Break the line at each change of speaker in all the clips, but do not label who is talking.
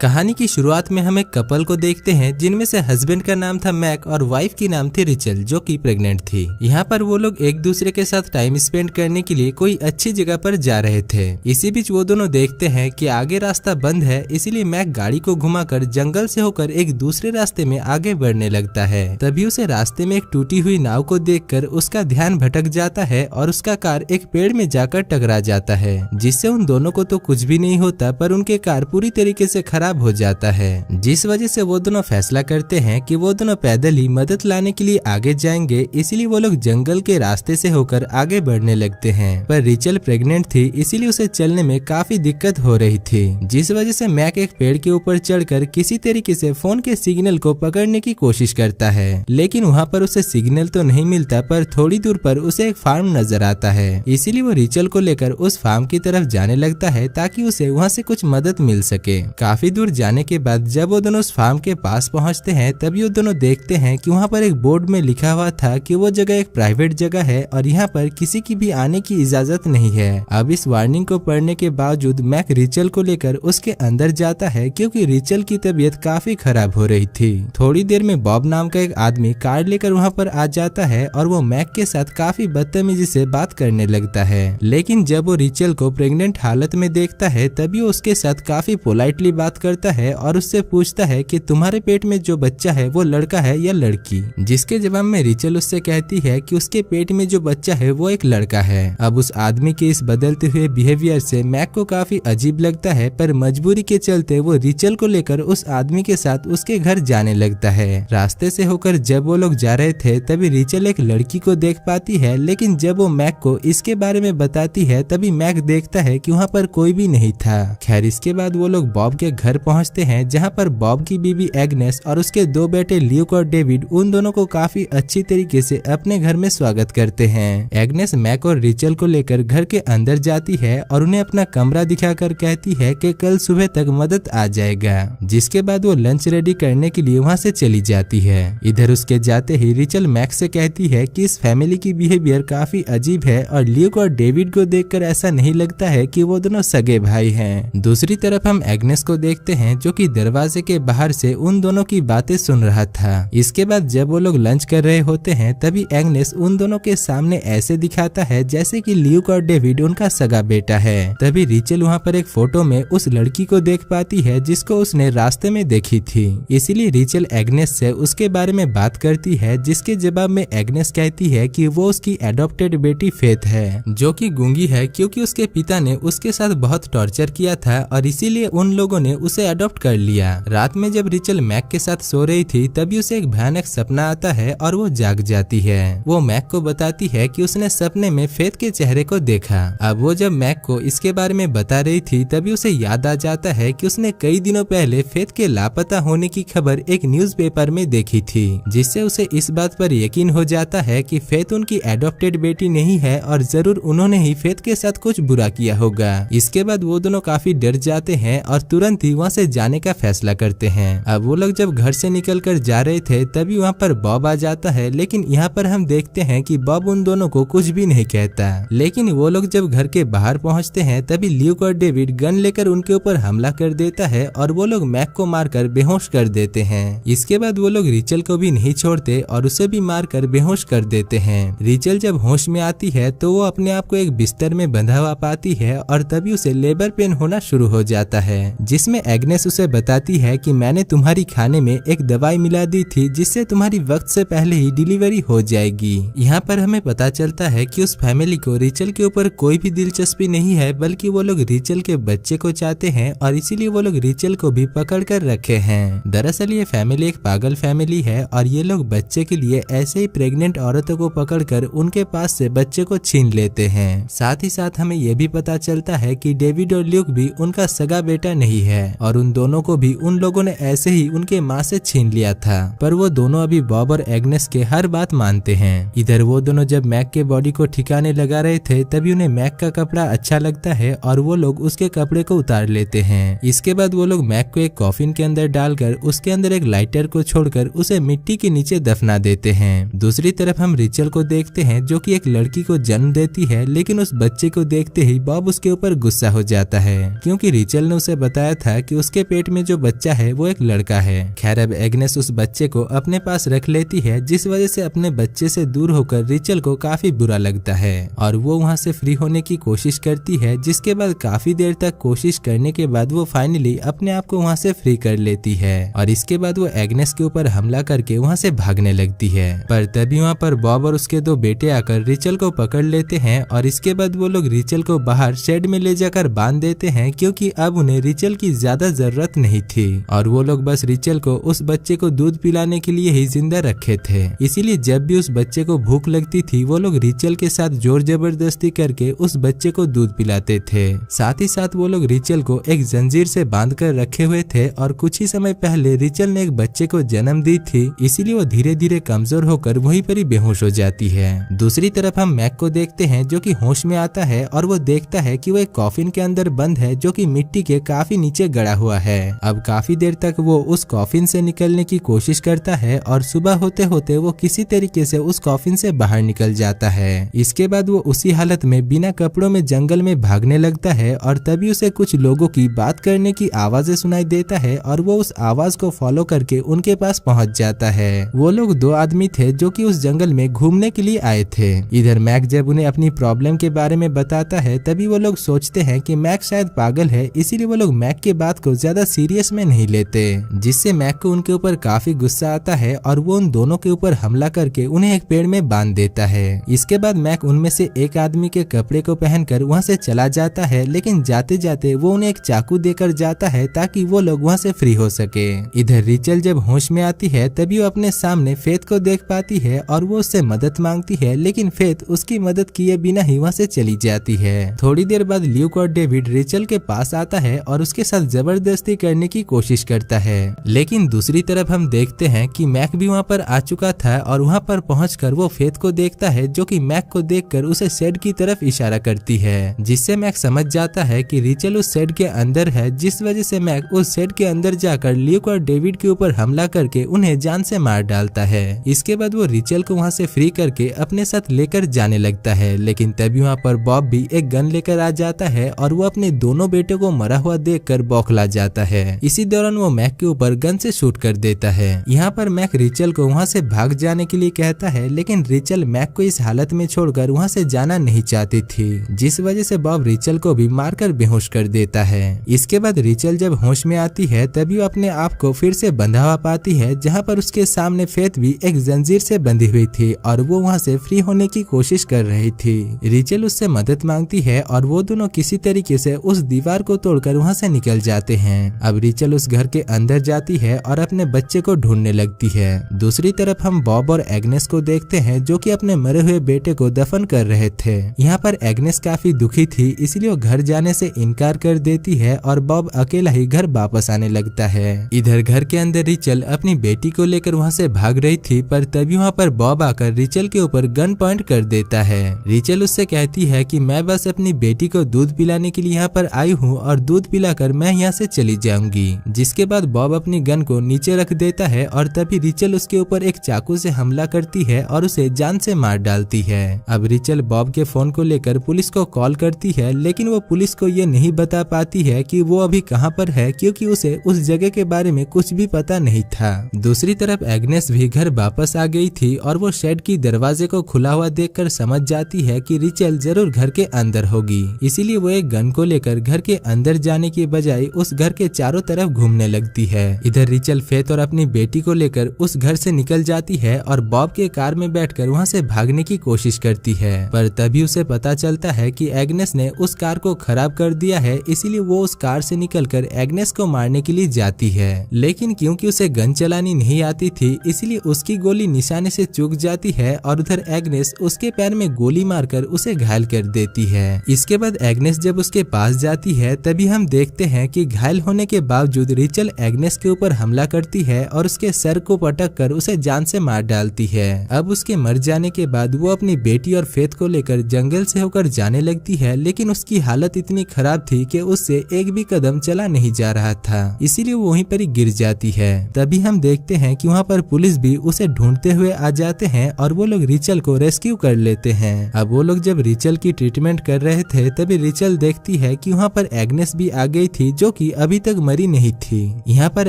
कहानी की शुरुआत में हम एक कपल को देखते हैं जिनमें से हस्बैंड का नाम था मैक और वाइफ की नाम थी रिचल जो कि प्रेग्नेंट थी। यहाँ पर वो लोग एक दूसरे के साथ टाइम स्पेंड करने के लिए कोई अच्छी जगह पर जा रहे थे। इसी बीच वो दोनों देखते हैं कि आगे रास्ता बंद है, इसीलिए मैक गाड़ी को घुमाकर जंगल से होकर एक दूसरे रास्ते में आगे बढ़ने लगता है। तभी उसे रास्ते में एक टूटी हुई नाव को देखकर उसका ध्यान भटक जाता है और उसका कार एक पेड़ में जाकर टकरा जाता है, जिससे उन दोनों को तो कुछ भी नहीं होता पर उनके कार पूरी तरीके से खराब हो जाता है। जिस वजह से वो दोनों फैसला करते हैं कि वो दोनों पैदल ही मदद लाने के लिए आगे जाएंगे, इसीलिए वो लोग जंगल के रास्ते से होकर आगे बढ़ने लगते हैं। पर रिचल प्रेग्नेंट थी, इसीलिए उसे चलने में काफी दिक्कत हो रही थी, जिस वजह से मैक एक पेड़ के ऊपर चढ़कर किसी तरीके से फोन के सिग्नल को पकड़ने की कोशिश करता है, लेकिन वहाँ पर उसे सिग्नल तो नहीं मिलता पर थोड़ी दूर पर उसे एक फार्म नजर आता है। इसीलिए वो रिचल को लेकर उस फार्म की तरफ जाने लगता है ताकि उसे वहाँ से कुछ मदद मिल सके। काफी दूर जाने के बाद जब वो दोनों उस फार्म के पास पहुंचते हैं तभी वो दोनों देखते हैं कि वहाँ पर एक बोर्ड में लिखा हुआ था कि वो जगह एक प्राइवेट जगह है और यहाँ पर किसी की भी आने की इजाजत नहीं है। अब इस वार्निंग को पढ़ने के बावजूद मैक रिचल को लेकर उसके अंदर जाता है क्योंकि रिचल की तबीयत काफी खराब हो रही थी। थोड़ी देर में बॉब नाम का एक आदमी कार लेकर वहाँ पर आ जाता है और वो मैक के साथ काफी बदतमीजी से बात करने लगता है, लेकिन जब वो रिचल को प्रेग्नेंट हालत में देखता है तभी वो उसके साथ काफी पोलाइटली बात करता है और उससे पूछता है कि तुम्हारे पेट में जो बच्चा है वो लड़का है या लड़की, जिसके जवाब में रिचल उससे कहती है कि उसके पेट में जो बच्चा है वो एक लड़का है। अब उस आदमी के इस बदलते हुए बिहेवियर से मैक को काफी अजीब लगता है, पर मजबूरी के चलते वो रिचल को लेकर उस आदमी के साथ उसके घर जाने लगता है। रास्ते से होकर जब वो लोग जा रहे थे तभी रिचल एक लड़की को देख पाती है, लेकिन जब वो मैक को इसके बारे में बताती है तभी मैक देखता है कि वहाँ पर कोई भी नहीं था। खैर इसके बाद वो लोग बॉब के घर पहुँचते हैं, जहाँ पर बॉब की बीवी एग्नेस और उसके दो बेटे ल्यूक और डेविड उन दोनों को काफी अच्छी तरीके से अपने घर में स्वागत करते हैं। एग्नेस मैक और रिचल को लेकर घर के अंदर जाती है और उन्हें अपना कमरा दिखाकर कहती है कि कल सुबह तक मदद आ जाएगा, जिसके बाद वो लंच रेडी करने के लिए वहाँ से चली जाती है। इधर उसके जाते ही रिचल मैक से कहती है कि इस फैमिली की बिहेवियर काफी अजीब है और ल्यूक और डेविड को देखकर ऐसा नहीं लगता है कि वो दोनों सगे भाई हैं। दूसरी तरफ हम एग्नेस को देखते हैं जो कि दरवाजे के बाहर से उन दोनों की बातें सुन रहा था। इसके बाद जब वो लोग लंच कर रहे होते हैं तभी एग्नेस उन दोनों के सामने ऐसे दिखाता है जैसे कि ल्यूक और डेविड उनका सगा बेटा है। तभी रिचल वहाँ पर एक फोटो में उस लड़की को देख पाती है जिसको उसने रास्ते में देखी थी, इसीलिए रिचल एग्नेस से उसके बारे में बात करती है, जिसके जवाब में एग्नेस कहती है कि वो उसकी एडॉप्टेड बेटी फेथ है जो कि गूंगी है क्योंकि उसके पिता ने उसके साथ बहुत टॉर्चर किया था और इसीलिए उन लोगों ने उसे अडॉप्ट कर लिया। रात में जब रिचल मैक के साथ सो रही थी तभी उसे एक भयानक सपना आता है और वो जाग जाती है। वो मैक को बताती है कि उसने सपने में फेथ के चेहरे को देखा। अब वो जब मैक को इसके बारे में बता रही थी तभी उसे याद आ जाता है कि उसने कई दिनों पहले फेथ के लापता होने की खबर एक न्यूज़पेपर में देखी थी, जिससे उसे इस बात पर यकीन हो जाता है कि फेथ उनकी एडॉप्टेड बेटी नहीं है और जरूर उन्होंने ही फेथ के साथ कुछ बुरा किया होगा। इसके बाद वो दोनों काफी डर जाते हैं और तुरंत ही वहाँ से जाने का फैसला करते हैं। अब वो लोग जब घर से निकलकर जा रहे थे तभी वहाँ पर बॉब आ जाता है, लेकिन यहाँ पर हम देखते हैं कि बॉब उन दोनों को कुछ भी नहीं कहता। लेकिन वो लोग जब घर के बाहर पहुँचते हैं तभी ल्यूक और डेविड गन लेकर उनके ऊपर हमला कर देता है और वो लोग मैक को मारकर बेहोश कर देते हैं। इसके बाद वो लोग रिचल को भी नहीं छोड़ते और उसे भी मारकर बेहोश कर देते हैं। रिचल जब होश में आती है तो वो अपने आप को एक बिस्तर में बंधा हुआ पाती है और तभी उसे लेबर पेन होना शुरू हो जाता है, जिसमें एग्नेस उसे बताती है कि मैंने तुम्हारी खाने में एक दवाई मिला दी थी जिससे तुम्हारी वक्त से पहले ही डिलीवरी हो जाएगी। यहाँ पर हमें पता चलता है कि उस फैमिली को रिचल के ऊपर कोई भी दिलचस्पी नहीं है, बल्कि वो लोग रिचल के बच्चे को चाहते हैं और इसीलिए वो लोग रिचल को भी पकड़ कर रखे हैं। दरअसल ये फैमिली एक पागल फैमिली है और ये लोग बच्चे के लिए ऐसे ही प्रेग्नेंट औरतों को पकड़कर उनके पास से बच्चे को छीन लेते हैं। साथ ही साथ हमें ये भी पता चलता है कि डेविड और ल्यूक भी उनका सगा बेटा नहीं है और उन दोनों को भी उन लोगों ने ऐसे ही उनके माँ से छीन लिया था, पर वो दोनों अभी बॉब और एग्नेस के हर बात मानते हैं। इधर वो दोनों जब मैक के बॉडी को ठिकाने लगा रहे थे तभी उन्हें मैक का कपड़ा अच्छा लगता है और वो लोग उसके कपड़े को उतार लेते हैं। इसके बाद वो लोग मैक को एक कॉफिन के अंदर डालकर उसके अंदर एक लाइटर को छोड़कर उसे मिट्टी के नीचे दफना देते हैं। दूसरी तरफ हम रिचल को देखते हैं जो कि एक लड़की को जन्म देती है, लेकिन उस बच्चे को देखते ही बॉब उसके ऊपर गुस्सा हो जाता है क्योंकि रिचल ने उसे बताया था कि कि उसके पेट में जो बच्चा है वो एक लड़का है। खैर अब एग्नेस उस बच्चे को अपने पास रख लेती है, जिस वजह से अपने बच्चे से दूर होकर रिचल को काफी बुरा लगता है और वो वहाँ से फ्री होने की कोशिश करती है, जिसके बाद काफी देर तक कोशिश करने के बाद वो फाइनली अपने आप को वहाँ से फ्री कर लेती है और इसके बाद वो एग्नेस के ऊपर हमला करके वहाँ से भागने लगती है। पर तभी वहाँ पर बॉब और उसके दो बेटे आकर रिचल को पकड़ लेते हैं और इसके बाद वो लोग रिचल को बाहर शेड में ले जाकर बांध देते हैं, क्योंकि अब उन्हें रिचल की ज्यादा जरूरत नहीं थी और वो लोग बस रिचल को उस बच्चे को दूध पिलाने के लिए ही जिंदा रखे थे। इसीलिए जब भी उस बच्चे को भूख लगती थी वो लोग रिचल के साथ जोर जबरदस्ती करके उस बच्चे को दूध पिलाते थे। साथ ही साथ वो लोग रिचल को एक जंजीर से बांध कर रखे हुए थे और कुछ ही समय पहले रिचल ने एक बच्चे को जन्म दी थी, इसीलिए वो धीरे धीरे कमजोर होकर वहीं पर ही बेहोश हो जाती है। दूसरी तरफ हम मैक को देखते हैं जो कि होश में आता है और वो देखता है कि वो एक कॉफिन के अंदर बंद है जो कि मिट्टी के काफी नीचे गड़ा हुआ है। अब काफी देर तक वो उस कॉफिन से निकलने की कोशिश करता है और सुबह होते होते वो किसी तरीके से उस कॉफिन से बाहर निकल जाता है। इसके बाद वो उसी हालत में बिना कपड़ों में जंगल में भागने लगता है और तभी उसे कुछ लोगों की बात करने की आवाजें सुनाई देता है और वो उस आवाज को फॉलो करके उनके पास पहुंच जाता है। वो लोग दो आदमी थे जो कि उस जंगल में घूमने के लिए आए थे। इधर मैक जब उन्हें अपनी प्रॉब्लम के बारे में बताता है तभी वो लोग सोचते हैं कि मैक शायद पागल है, इसीलिए वो लोग मैक के बात को ज्यादा सीरियस में नहीं लेते, जिससे मैक को उनके ऊपर काफी गुस्सा आता है और वो उन दोनों के ऊपर हमला करके उन्हें एक पेड़ में बांध देता है। इसके बाद मैक उनमें से एक आदमी के कपड़े को पहनकर वहाँ से चला जाता है, लेकिन जाते जाते वो उन्हें एक चाकू देकर जाता है ताकि वो लोग वहाँ से फ्री हो सके। इधर रिचल जब होश में आती है तभी वो अपने सामने फेथ को देख पाती है और वो उससे मदद मांगती है, लेकिन फेथ उसकी मदद किए बिना ही वहाँ से चली जाती है। थोड़ी देर बाद ल्यूक और डेविड रिचल के पास आता है और उसके साथ जबरदस्ती करने की कोशिश करता है, लेकिन दूसरी तरफ हम देखते हैं कि मैक भी वहाँ पर आ चुका था और वहाँ पर पहुंचकर वो फेथ को देखता है जो कि मैक को देखकर उसे शेड की तरफ इशारा करती है, जिससे मैक समझ जाता है कि रिचल उस शेड के अंदर है, जिस वजह से मैक उस शेड के अंदर जाकर ल्यूक और डेविड के ऊपर हमला करके उन्हें जान से मार डालता है। इसके बाद वो रिचल को वहाँ से फ्री करके अपने साथ लेकर जाने लगता है, लेकिन तभी वहाँ पर बॉब भी एक गन लेकर आ जाता है और वो अपने दोनों बेटों को मरा हुआ देखकर बौखला जाता है। इसी दौरान वो मैक के ऊपर गन से शूट कर देता है। यहाँ पर मैक रिचल को वहाँ से भाग जाने के लिए कहता है, लेकिन रिचल मैक को इस हालत में छोड़कर वहाँ से जाना नहीं चाहती थी, जिस वजह से बॉब रिचल को भी मारकर बेहोश कर देता है। इसके बाद रिचल जब होश में आती है तभी वो अपने आप को फिर से बंधा हुआ पाती है, जहाँ पर उसके सामने फेथ भी एक जंजीर से बंधी हुई थी और वो वहाँ से फ्री होने की कोशिश कर रही थी। रिचल उससे मदद मांगती है और वो दोनों किसी तरीके से उस दीवार को तोड़कर वहाँ से निकल जाते हैं। अब रिचल उस घर के अंदर जाती है और अपने बच्चे को ढूंढने लगती है। दूसरी तरफ हम बॉब और एग्नेस को देखते हैं जो कि अपने मरे हुए बेटे को दफन कर रहे थे। यहाँ पर एग्नेस काफी दुखी थी, इसलिए वो घर जाने से इनकार कर देती है और बॉब अकेला ही घर वापस आने लगता है। इधर घर के अंदर रिचल अपनी बेटी को लेकर वहाँ से भाग रही थी, पर तभी वहाँ पर बॉब आकर रिचल के ऊपर गन पॉइंट कर देता है। रिचल उससे कहती है कि मैं बस अपनी बेटी को दूध पिलाने के लिए यहाँ पर आई हूँ और दूध पिलाकर मैं यहाँ से चली जाऊंगी। जिसके बाद बॉब अपनी गन को नीचे रख देता है और तभी रिचल उसके ऊपर एक चाकू से हमला करती है और उसे जान से मार डालती है। अब रिचल बॉब के फोन को लेकर पुलिस को कॉल करती है, लेकिन वो पुलिस को ये नहीं बता पाती है कि वो अभी कहाँ पर है, क्योंकि उसे उस जगह के बारे में कुछ भी पता नहीं था। दूसरी तरफ एग्नेस भी घर वापस आ गई थी और वो शेड की दरवाजे को खुला हुआ देखकर समझ जाती है कि रिचल जरूर घर के अंदर होगी, इसीलिए वो एक गन को लेकर घर के अंदर जाने की बजाय उस घर के चारों तरफ घूमने लगती है। इधर रिचल फेथ और अपनी बेटी को लेकर उस घर से निकल जाती है और बॉब के कार में बैठकर वहाँ से भागने की कोशिश करती है, पर तभी उसे पता चलता है कि एग्नेस ने उस कार को खराब कर दिया है, इसीलिए वो उस कार से निकलकर एग्नेस को मारने के लिए जाती है। लेकिन क्योंकि उसे गन चलानी नहीं आती थी, इसलिए उसकी गोली निशाने से चूक जाती है और उधर एग्नेस उसके पैर में गोली मारकर उसे घायल कर देती है। इसके बाद एग्नेस जब उसके पास जाती है तभी हम देखते हैं कि घायल होने के बावजूद रिचल एग्नेस के ऊपर हमला करती है और उसके सर को पटक कर उसे जान से मार डालती है। अब उसके मर जाने के बाद वो अपनी बेटी और फेथ को लेकर जंगल से होकर जाने लगती है, लेकिन उसकी हालत इतनी खराब थी कि उससे एक भी कदम चला नहीं जा रहा था, इसीलिए वो वहीं पर ही गिर जाती है। तभी हम देखते हैं कि वहाँ पर पुलिस भी उसे ढूंढते हुए आ जाते हैं और वो लोग रिचल को रेस्क्यू कर लेते हैं। अब वो लोग जब रिचल की ट्रीटमेंट कर रहे थे तभी रिचल देखती है कि वहाँ पर एग्नेस भी आ गई थी, जो कि अभी तक मरी नहीं थी। यहाँ पर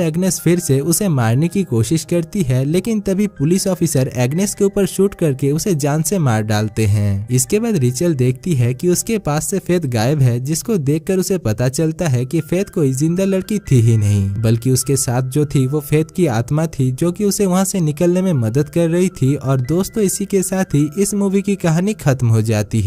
एग्नेस फिर से उसे मारने की कोशिश करती है, लेकिन तभी पुलिस ऑफिसर एग्नेस के ऊपर शूट करके उसे जान से मार डालते हैं। इसके बाद रिचल देखती है कि उसके पास से फेथ गायब है, जिसको देखकर उसे पता चलता है कि फेथ कोई जिंदा लड़की थी ही नहीं, बल्कि उसके साथ जो थी वो फेथ की आत्मा थी, जो कि उसे वहां से निकलने में मदद कर रही थी। और दोस्तों, इसी के साथ ही इस मूवी की कहानी खत्म हो जाती है।